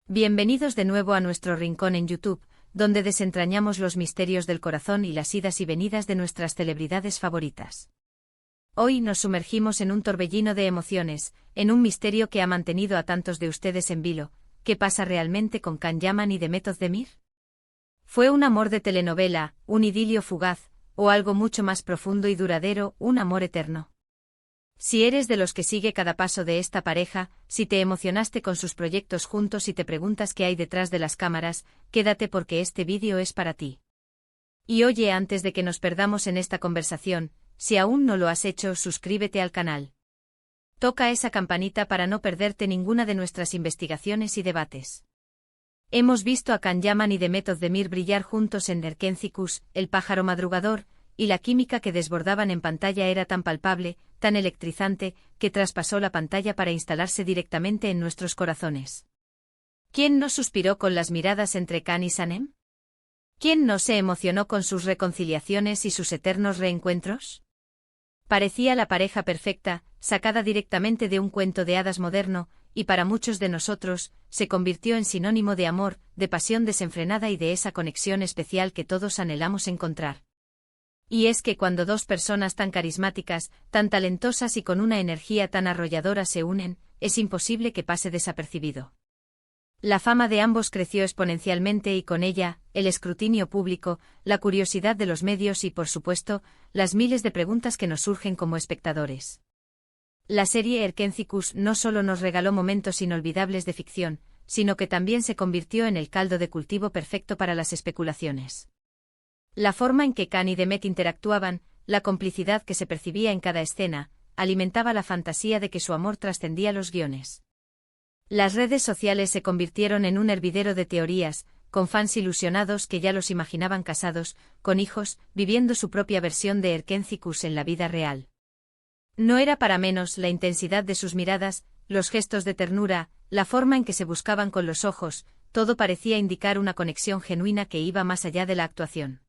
Bienvenidos de nuevo a nuestro rincón en YouTube, donde desentrañamos los misterios del corazón y las idas y venidas de nuestras celebridades favoritas. Hoy nos sumergimos en un torbellino de emociones, en un misterio que ha mantenido a tantos de ustedes en vilo. ¿Qué pasa realmente con Can Yaman y Demet Özdemir? ¿Fue un amor de telenovela, un idilio fugaz, o algo mucho más profundo y duradero, un amor eterno? Si eres de los que sigue cada paso de esta pareja, si te emocionaste con sus proyectos juntos y te preguntas qué hay detrás de las cámaras, quédate porque este vídeo es para ti. Y oye, antes de que nos perdamos en esta conversación, si aún no lo has hecho, suscríbete al canal. Toca esa campanita para no perderte ninguna de nuestras investigaciones y debates. Hemos visto a Can Yaman y Demet Özdemir brillar juntos en Erkenci Kuş, El pájaro madrugador, y la química que desbordaban en pantalla era tan palpable, tan electrizante, que traspasó la pantalla para instalarse directamente en nuestros corazones. ¿Quién no suspiró con las miradas entre Can y Sanem? ¿Quién no se emocionó con sus reconciliaciones y sus eternos reencuentros? Parecía la pareja perfecta, sacada directamente de un cuento de hadas moderno, y para muchos de nosotros, se convirtió en sinónimo de amor, de pasión desenfrenada y de esa conexión especial que todos anhelamos encontrar. Y es que cuando dos personas tan carismáticas, tan talentosas y con una energía tan arrolladora se unen, es imposible que pase desapercibido. La fama de ambos creció exponencialmente y con ella, el escrutinio público, la curiosidad de los medios y, por supuesto, las miles de preguntas que nos surgen como espectadores. La serie Erkenci Kuş no solo nos regaló momentos inolvidables de ficción, sino que también se convirtió en el caldo de cultivo perfecto para las especulaciones. La forma en que Can y Demet interactuaban, la complicidad que se percibía en cada escena, alimentaba la fantasía de que su amor trascendía los guiones. Las redes sociales se convirtieron en un hervidero de teorías, con fans ilusionados que ya los imaginaban casados, con hijos, viviendo su propia versión de Erkenci Kuş en la vida real. No era para menos la intensidad de sus miradas, los gestos de ternura, la forma en que se buscaban con los ojos, todo parecía indicar una conexión genuina que iba más allá de la actuación.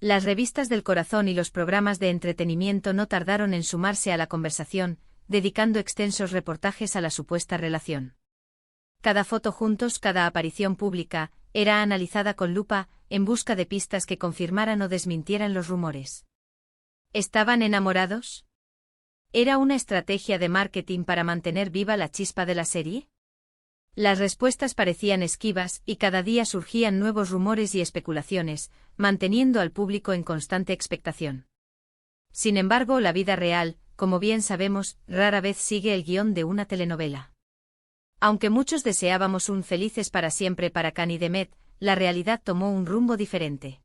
Las revistas del corazón y los programas de entretenimiento no tardaron en sumarse a la conversación, dedicando extensos reportajes a la supuesta relación. Cada foto juntos, cada aparición pública, era analizada con lupa, en busca de pistas que confirmaran o desmintieran los rumores. ¿Estaban enamorados? ¿Era una estrategia de marketing para mantener viva la chispa de la serie? Las respuestas parecían esquivas y cada día surgían nuevos rumores y especulaciones, manteniendo al público en constante expectación. Sin embargo, la vida real, como bien sabemos, rara vez sigue el guión de una telenovela. Aunque muchos deseábamos un felices para siempre para Can y Demet, la realidad tomó un rumbo diferente.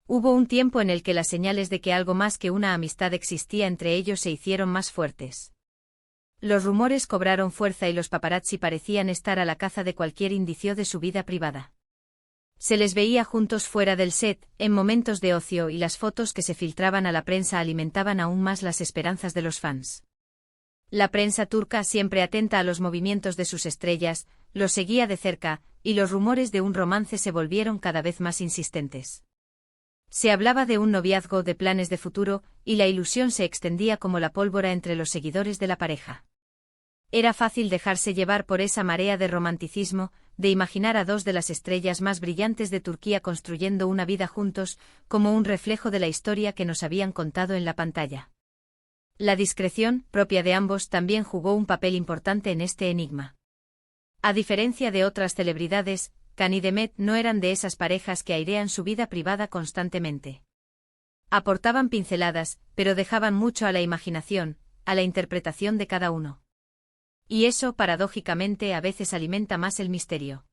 Hubo un tiempo en el que las señales de que algo más que una amistad existía entre ellos se hicieron más fuertes. Los rumores cobraron fuerza y los paparazzi parecían estar a la caza de cualquier indicio de su vida privada. Se les veía juntos fuera del set, en momentos de ocio, y las fotos que se filtraban a la prensa alimentaban aún más las esperanzas de los fans. La prensa turca, siempre atenta a los movimientos de sus estrellas, los seguía de cerca, y los rumores de un romance se volvieron cada vez más insistentes. Se hablaba de un noviazgo, de planes de futuro, y la ilusión se extendía como la pólvora entre los seguidores de la pareja. Era fácil dejarse llevar por esa marea de romanticismo, de imaginar a dos de las estrellas más brillantes de Turquía construyendo una vida juntos, como un reflejo de la historia que nos habían contado en la pantalla. La discreción, propia de ambos, también jugó un papel importante en este enigma. A diferencia de otras celebridades, Can y Demet no eran de esas parejas que airean su vida privada constantemente. Aportaban pinceladas, pero dejaban mucho a la imaginación, a la interpretación de cada uno. Y eso, paradójicamente, a veces alimenta más el misterio.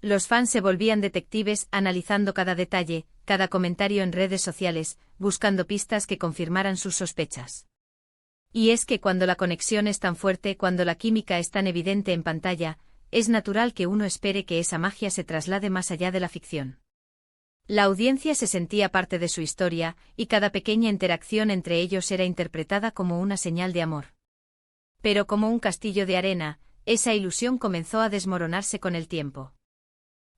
Los fans se volvían detectives, analizando cada detalle, cada comentario en redes sociales, buscando pistas que confirmaran sus sospechas. Y es que cuando la conexión es tan fuerte, cuando la química es tan evidente en pantalla, es natural que uno espere que esa magia se traslade más allá de la ficción. La audiencia se sentía parte de su historia, y cada pequeña interacción entre ellos era interpretada como una señal de amor. Pero como un castillo de arena, esa ilusión comenzó a desmoronarse con el tiempo.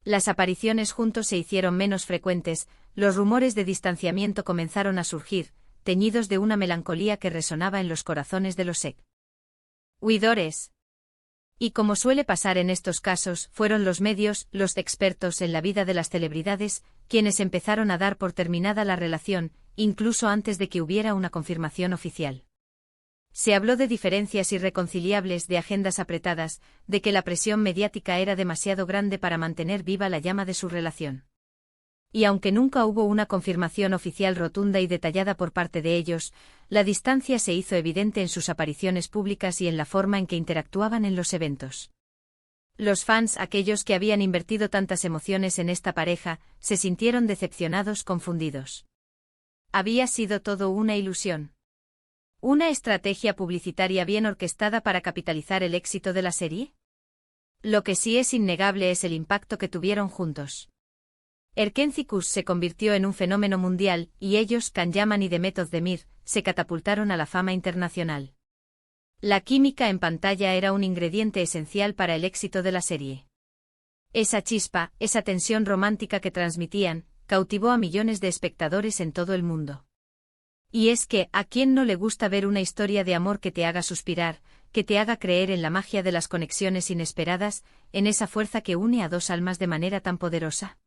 Las apariciones juntos se hicieron menos frecuentes, los rumores de distanciamiento comenzaron a surgir, teñidos de una melancolía que resonaba en los corazones de los huidores. Y como suele pasar en estos casos, fueron los medios, los expertos en la vida de las celebridades, quienes empezaron a dar por terminada la relación, incluso antes de que hubiera una confirmación oficial. Se habló de diferencias irreconciliables, de agendas apretadas, de que la presión mediática era demasiado grande para mantener viva la llama de su relación. Y aunque nunca hubo una confirmación oficial rotunda y detallada por parte de ellos, la distancia se hizo evidente en sus apariciones públicas y en la forma en que interactuaban en los eventos. Los fans, aquellos que habían invertido tantas emociones en esta pareja, se sintieron decepcionados, confundidos. Había sido todo una ilusión. ¿Una estrategia publicitaria bien orquestada para capitalizar el éxito de la serie? Lo que sí es innegable es el impacto que tuvieron juntos. Erkenci-Kuş se convirtió en un fenómeno mundial, y ellos, Can Yaman y Demet Özdemir, se catapultaron a la fama internacional. La química en pantalla era un ingrediente esencial para el éxito de la serie. Esa chispa, esa tensión romántica que transmitían, cautivó a millones de espectadores en todo el mundo. Y es que, ¿a quién no le gusta ver una historia de amor que te haga suspirar, que te haga creer en la magia de las conexiones inesperadas, en esa fuerza que une a dos almas de manera tan poderosa?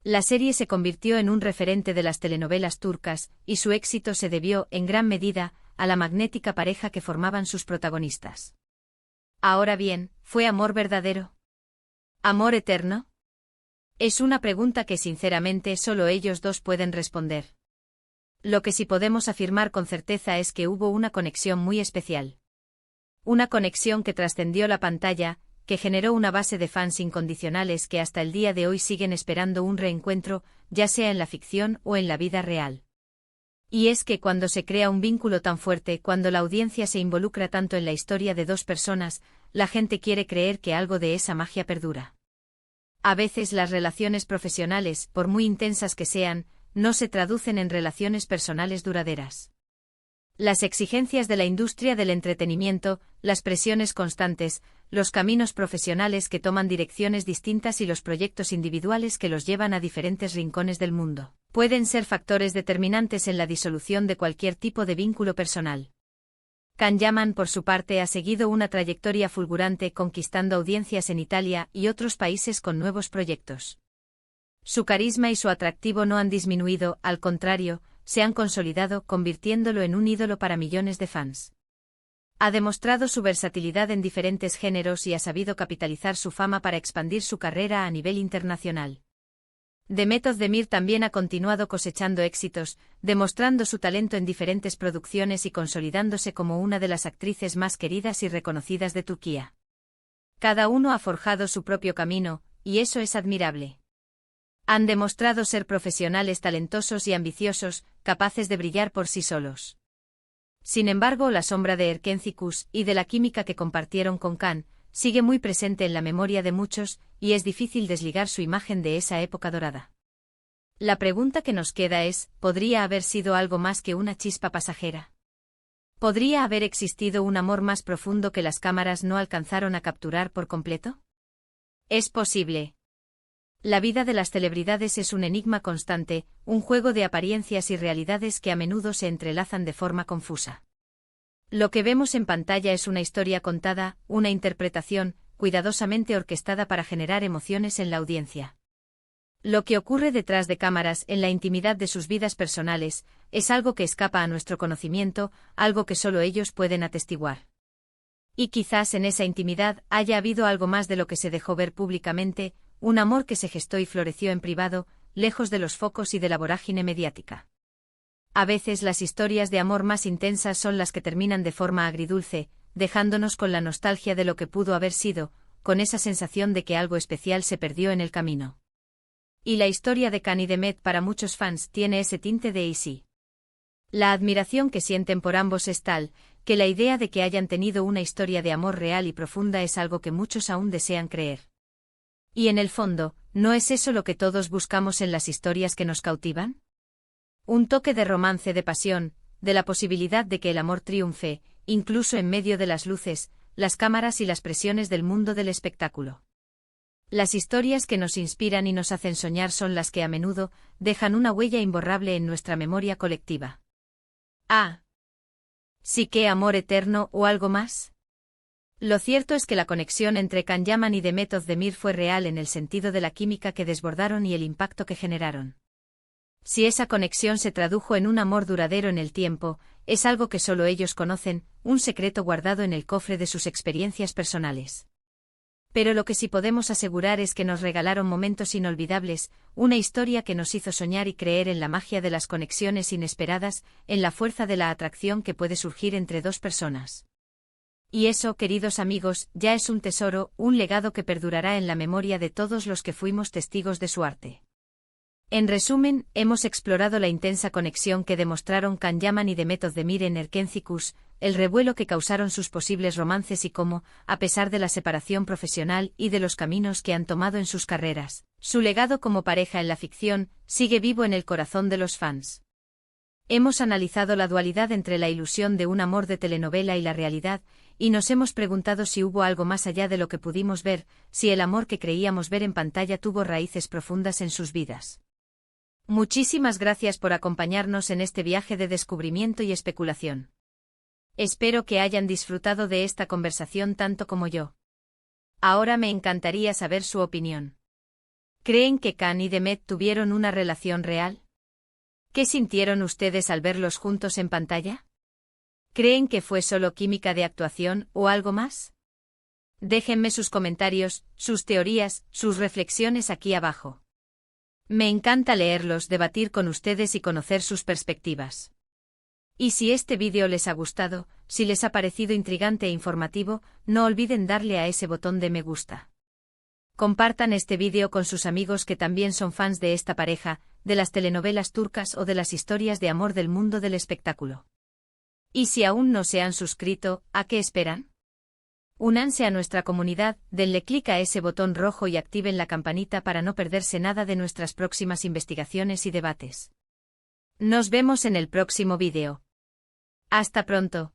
La serie se convirtió en un referente de las telenovelas turcas, y su éxito se debió, en gran medida, a la magnética pareja que formaban sus protagonistas. Ahora bien, ¿fue amor verdadero? ¿Amor eterno? Es una pregunta que sinceramente solo ellos dos pueden responder. Lo que sí podemos afirmar con certeza es que hubo una conexión muy especial. Una conexión que trascendió la pantalla, que generó una base de fans incondicionales que hasta el día de hoy siguen esperando un reencuentro, ya sea en la ficción o en la vida real. Y es que cuando se crea un vínculo tan fuerte, cuando la audiencia se involucra tanto en la historia de dos personas, la gente quiere creer que algo de esa magia perdura. A veces las relaciones profesionales, por muy intensas que sean, no se traducen en relaciones personales duraderas. Las exigencias de la industria del entretenimiento, las presiones constantes, los caminos profesionales que toman direcciones distintas y los proyectos individuales que los llevan a diferentes rincones del mundo, pueden ser factores determinantes en la disolución de cualquier tipo de vínculo personal. Can Yaman, por su parte, ha seguido una trayectoria fulgurante conquistando audiencias en Italia y otros países con nuevos proyectos. Su carisma y su atractivo no han disminuido, al contrario, se han consolidado, convirtiéndolo en un ídolo para millones de fans. Ha demostrado su versatilidad en diferentes géneros y ha sabido capitalizar su fama para expandir su carrera a nivel internacional. Demet Özdemir también ha continuado cosechando éxitos, demostrando su talento en diferentes producciones y consolidándose como una de las actrices más queridas y reconocidas de Turquía. Cada uno ha forjado su propio camino, y eso es admirable. Han demostrado ser profesionales talentosos y ambiciosos, capaces de brillar por sí solos. Sin embargo, la sombra de Erkenci-Kuş y de la química que compartieron con Can sigue muy presente en la memoria de muchos, y es difícil desligar su imagen de esa época dorada. La pregunta que nos queda es, ¿podría haber sido algo más que una chispa pasajera? ¿Podría haber existido un amor más profundo que las cámaras no alcanzaron a capturar por completo? Es posible. La vida de las celebridades es un enigma constante, un juego de apariencias y realidades que a menudo se entrelazan de forma confusa. Lo que vemos en pantalla es una historia contada, una interpretación, cuidadosamente orquestada para generar emociones en la audiencia. Lo que ocurre detrás de cámaras, en la intimidad de sus vidas personales, es algo que escapa a nuestro conocimiento, algo que solo ellos pueden atestiguar. Y quizás en esa intimidad haya habido algo más de lo que se dejó ver públicamente, un amor que se gestó y floreció en privado, lejos de los focos y de la vorágine mediática. A veces las historias de amor más intensas son las que terminan de forma agridulce, dejándonos con la nostalgia de lo que pudo haber sido, con esa sensación de que algo especial se perdió en el camino. Y la historia de Can y Demet para muchos fans tiene ese tinte de easy. La admiración que sienten por ambos es tal, que la idea de que hayan tenido una historia de amor real y profunda es algo que muchos aún desean creer. Y en el fondo, ¿no es eso lo que todos buscamos en las historias que nos cautivan? Un toque de romance, de pasión, de la posibilidad de que el amor triunfe, incluso en medio de las luces, las cámaras y las presiones del mundo del espectáculo. Las historias que nos inspiran y nos hacen soñar son las que a menudo dejan una huella imborrable en nuestra memoria colectiva. Ah. ¿Sí que amor eterno o algo más? Lo cierto es que la conexión entre Can Yaman y Demet Özdemir fue real en el sentido de la química que desbordaron y el impacto que generaron. Si esa conexión se tradujo en un amor duradero en el tiempo, es algo que solo ellos conocen, un secreto guardado en el cofre de sus experiencias personales. Pero lo que sí podemos asegurar es que nos regalaron momentos inolvidables, una historia que nos hizo soñar y creer en la magia de las conexiones inesperadas, en la fuerza de la atracción que puede surgir entre dos personas. Y eso, queridos amigos, ya es un tesoro, un legado que perdurará en la memoria de todos los que fuimos testigos de su arte. En resumen, hemos explorado la intensa conexión que demostraron Can Yaman y Demet Özdemir en Erkencikus, el revuelo que causaron sus posibles romances y cómo, a pesar de la separación profesional y de los caminos que han tomado en sus carreras, su legado como pareja en la ficción sigue vivo en el corazón de los fans. Hemos analizado la dualidad entre la ilusión de un amor de telenovela y la realidad, y nos hemos preguntado si hubo algo más allá de lo que pudimos ver, si el amor que creíamos ver en pantalla tuvo raíces profundas en sus vidas. Muchísimas gracias por acompañarnos en este viaje de descubrimiento y especulación. Espero que hayan disfrutado de esta conversación tanto como yo. Ahora me encantaría saber su opinión. ¿Creen que Can y Demet tuvieron una relación real? ¿Qué sintieron ustedes al verlos juntos en pantalla? ¿Creen que fue solo química de actuación o algo más? Déjenme sus comentarios, sus teorías, sus reflexiones aquí abajo. Me encanta leerlos, debatir con ustedes y conocer sus perspectivas. Y si este vídeo les ha gustado, si les ha parecido intrigante e informativo, no olviden darle a ese botón de me gusta. Compartan este vídeo con sus amigos que también son fans de esta pareja, de las telenovelas turcas o de las historias de amor del mundo del espectáculo. Y si aún no se han suscrito, ¿a qué esperan? Únanse a nuestra comunidad, denle clic a ese botón rojo y activen la campanita para no perderse nada de nuestras próximas investigaciones y debates. Nos vemos en el próximo vídeo. Hasta pronto.